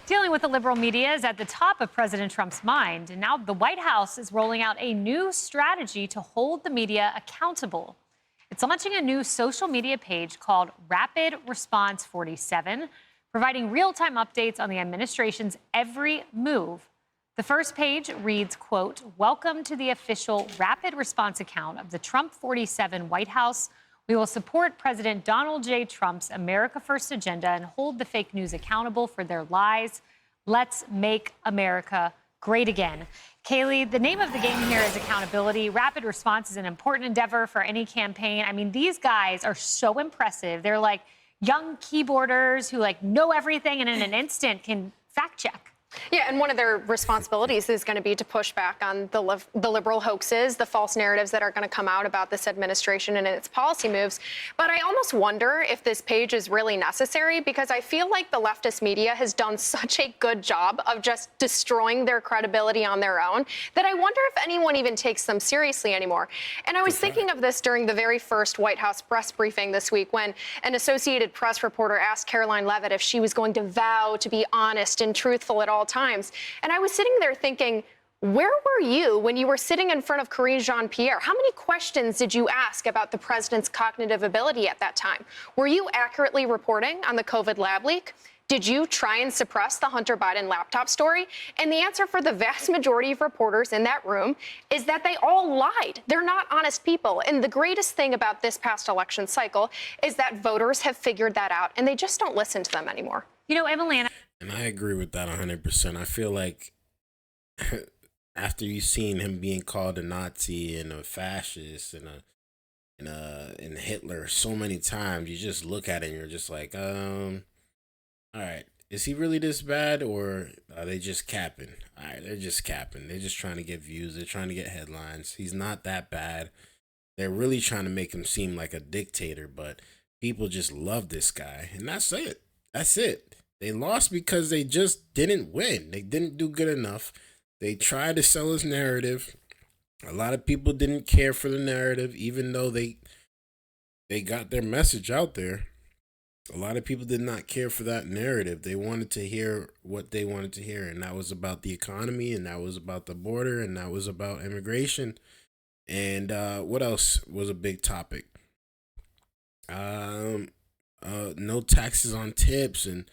Dealing with the liberal media is at the top of President Trump's mind. And now the White House is rolling out a new strategy to hold the media accountable. It's launching a new social media page called Rapid Response 47, providing real-time updates on the administration's every move. The first page reads, quote, "Welcome to the official Rapid Response account of the Trump 47 White House. We will support President Donald J. Trump's America First agenda and hold the fake news accountable for their lies. Let's make America great again." Kaylee, the name of the game here is accountability. Rapid response is an important endeavor for any campaign. I mean, these guys are so impressive. They're like young keyboarders who know everything and in an instant can fact check. Yeah, and one of their responsibilities is going to be to push back on the liberal hoaxes, the false narratives that are going to come out about this administration and its policy moves. But I almost wonder if this page is really necessary, because I feel like the leftist media has done such a good job of just destroying their credibility on their own that I wonder if anyone even takes them seriously anymore. And I was thinking of this during the very first White House press briefing this week when an Associated Press reporter asked Caroline Leavitt if she was going to vow to be honest and truthful at all times. And I was sitting there thinking, where were you when you were sitting in front of Karine Jean-Pierre? How many questions did you ask about the president's cognitive ability at that time? Were you accurately reporting on the COVID lab leak? Did you try and suppress the Hunter Biden laptop story? And the answer for the vast majority of reporters in that room is that they all lied. They're not honest people. And the greatest thing about this past election cycle is that voters have figured that out, and they just don't listen to them anymore. You know, Emily, and I agree with that 100%. I feel like after you've seen him being called a Nazi and a fascist and a Hitler so many times, you just look at it and you're just like, all right, is he really this bad, or are they just capping? All right, they're just capping. They're just trying to get views. They're trying to get headlines. He's not that bad. They're really trying to make him seem like a dictator, but people just love this guy, and that's it. That's it. They lost because they just didn't win. They didn't do good enough. They tried to sell his narrative. A lot of people didn't care for the narrative, even though they got their message out there. A lot of people did not care for that narrative. They wanted to hear what they wanted to hear, and that was about the economy, and that was about the border, and that was about immigration. And what else was a big topic? No taxes on tips and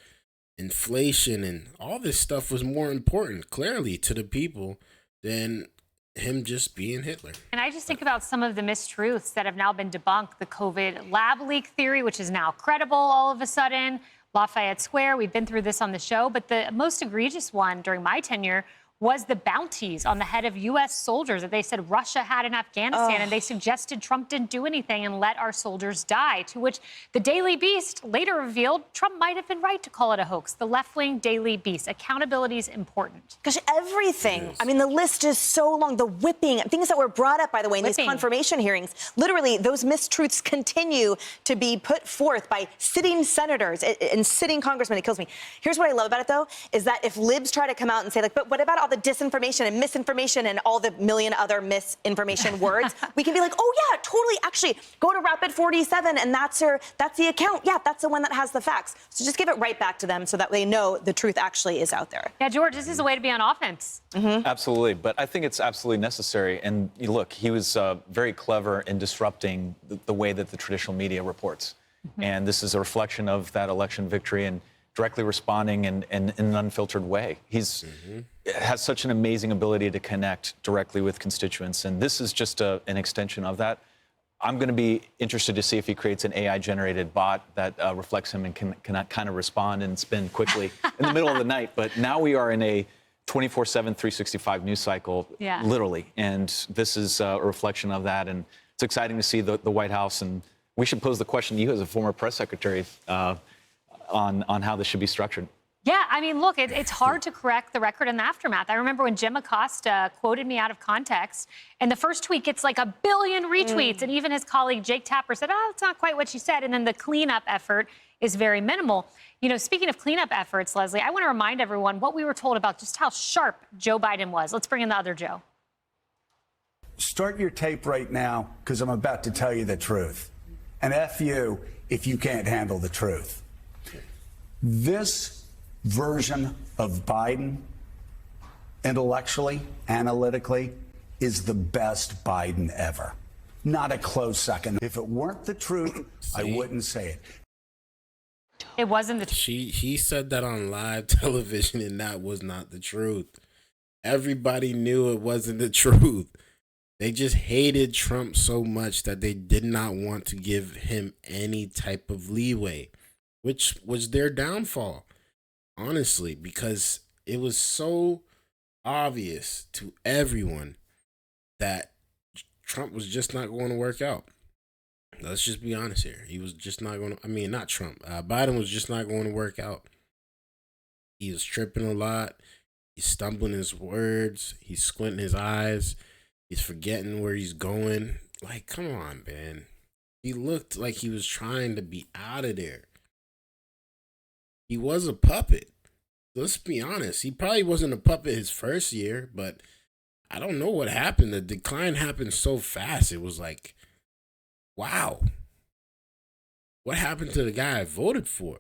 inflation, and all this stuff was more important, clearly, to the people than him just being Hitler. And I just think about some of the mistruths that have now been debunked. The COVID lab leak theory, which is now credible all of a sudden. Lafayette Square, we've been through this on the show. But the most egregious one during my tenure was the bounties on the head of U.S. soldiers that they said Russia had in Afghanistan, and they suggested Trump didn't do anything and let our soldiers die, to which the Daily Beast later revealed Trump might have been right to call it a hoax. The left-wing Daily Beast. Accountability is important. Because everything, I mean, the list is so long. The whipping, things that were brought up, by the way, in these confirmation hearings, literally, those mistruths continue to be put forth by sitting senators and sitting congressmen. It kills me. Here's what I love about it, though, is that if libs try to come out and say, but what about all the disinformation and misinformation and all the million other misinformation words, we can be like, oh yeah, totally, actually, go to Rapid 47 and that's the account. Yeah, that's the one that has the facts. So just give it right back to them so that they know the truth actually is out there. Yeah, George, this is a way to be on offense. Absolutely, but I think it's absolutely necessary. And look, he was very clever in disrupting the way that the traditional media reports. And this is a reflection of that election victory and directly responding in an unfiltered way. He's has such an amazing ability to connect directly with constituents, and this is just an extension of that. I'm going to be interested to see if he creates an AI-generated bot that reflects him and can kind of respond and spin quickly in the middle of the night. But now we are in a 24/7, 365 news cycle, literally, and this is a reflection of that. And it's exciting to see the White House, and we should pose the question to you as a former press secretary on how this should be structured. Yeah, I mean, look, it's hard to correct the record in the aftermath. I remember when Jim Acosta quoted me out of context, and the first tweet gets like 1 billion retweets, and even his colleague Jake Tapper said, oh, it's not quite what she said, and then the cleanup effort is very minimal. You know, speaking of cleanup efforts, Leslie, I want to remind everyone what we were told about just how sharp Joe Biden was. Let's bring in the other Joe. Start your tape right now, because I'm about to tell you the truth. And F you if you can't handle the truth. This version of Biden, intellectually, analytically, is the best Biden ever. Not a close second. If it weren't the truth, I wouldn't say it. It wasn't the truth. He said that on live television, and that was not the truth. Everybody knew it wasn't the truth. They just hated Trump so much that they did not want to give him any type of leeway, which was their downfall, honestly, because it was so obvious to everyone that Trump was just not going to work out. Let's just be honest here. He was just not going to, not Trump. Biden was just not going to work out. He was tripping a lot. He's stumbling his words. He's squinting his eyes. He's forgetting where he's going. Like, come on, man. He looked like he was trying to be out of there. He was a puppet. Let's be honest. He probably wasn't a puppet his first year, but I don't know what happened. The decline happened so fast. It was like, wow. What happened to the guy I voted for?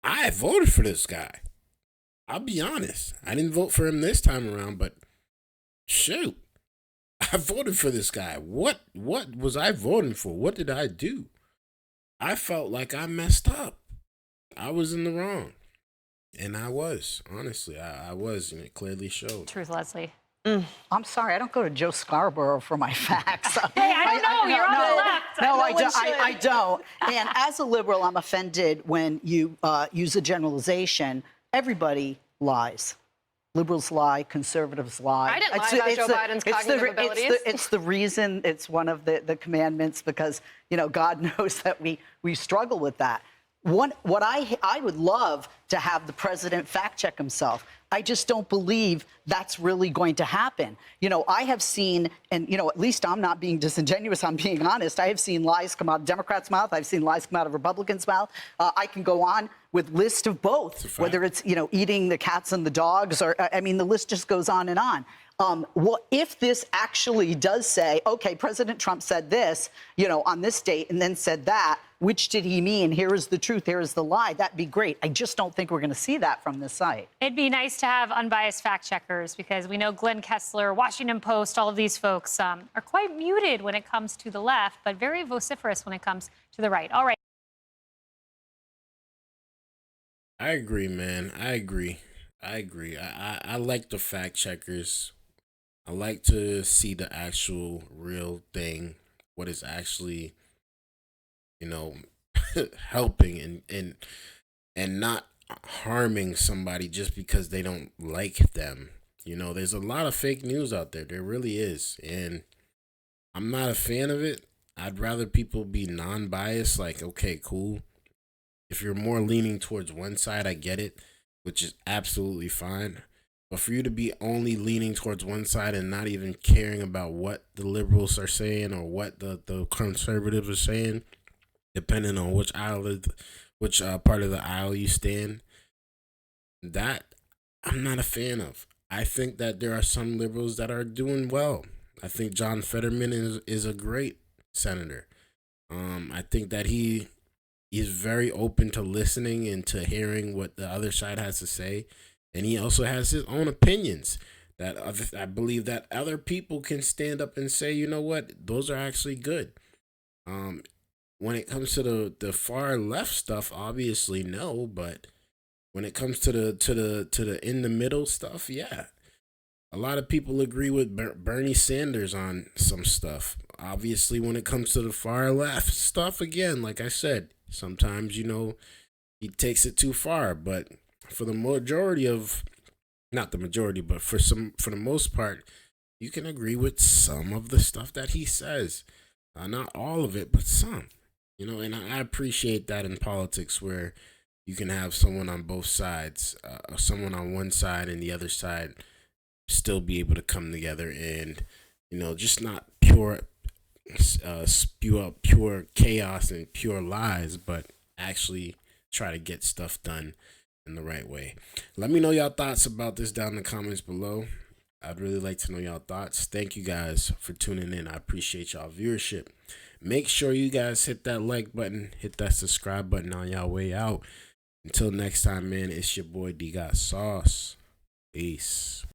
I voted for this guy. I'll be honest. I didn't vote for him this time around, but shoot. I voted for this guy. What was I voting for? What did I do? I felt like I messed up. I was in the wrong. And I was, honestly, I was, and it clearly showed. Truth, Leslie. I'm sorry, I don't go to Joe Scarborough for my facts. Hey, I don't know. You're on the left. No, No I don't. And as a liberal, I'm offended when you use a generalization. Everybody lies. Liberals lie, conservatives lie. I didn't lie about Joe Biden's cognitive abilities. It's the reason, it's one of the commandments, because, God knows that we struggle with that. What I would love to have the president fact check himself. I just don't believe that's really going to happen. I have seen, and, at least I'm not being disingenuous, I'm being honest. I have seen lies come out of Democrats' mouth. I've seen lies come out of Republicans' mouth. I can go on with list of both, whether it's, eating the cats and the dogs, or, the list just goes on and on. If this actually does say, okay, President Trump said this, on this date, and then said that, which did he mean? Here is the truth, here is the lie. That'd be great. I just don't think we're going to see that from this site. It'd be nice to have unbiased fact checkers, because we know Glenn Kessler, Washington Post, all of these folks are quite muted when it comes to the left, but very vociferous when it comes to the right. All right. I agree, man. I agree. I like the fact checkers. I like to see the actual real thing, what is actually, helping and not harming somebody just because they don't like them. There's a lot of fake news out there. There really is. And I'm not a fan of it. I'd rather people be non-biased, like, okay, cool. If you're more leaning towards one side, I get it, which is absolutely fine. But for you to be only leaning towards one side and not even caring about what the liberals are saying or what the conservatives are saying, depending on which part of the aisle you stand, that I'm not a fan of. I think that there are some liberals that are doing well. I think John Fetterman is a great senator. I think that he is very open to listening and to hearing what the other side has to say. And he also has his own opinions that I believe that other people can stand up and say, you know what, those are actually good. When it comes to the far left stuff, obviously no, but when it comes to the in the middle stuff, yeah. A lot of people agree with Bernie Sanders on some stuff. Obviously, when it comes to the far left stuff, again, like I said, sometimes, he takes it too far, but for the majority of, not the majority, but for the most part, you can agree with some of the stuff that he says. Not all of it, but some. And I appreciate that in politics, where you can have someone on both sides, someone on one side and the other side still be able to come together and, just not spew out pure chaos and pure lies, but actually try to get stuff done in the right way. Let me know y'all thoughts about this down in the comments below. I'd really like to know y'all thoughts. Thank you guys for tuning in. I appreciate y'all viewership. Make sure you guys hit that like button, hit that subscribe button on y'all way out. Until next time, man, it's your boy Dgotsauce. Peace.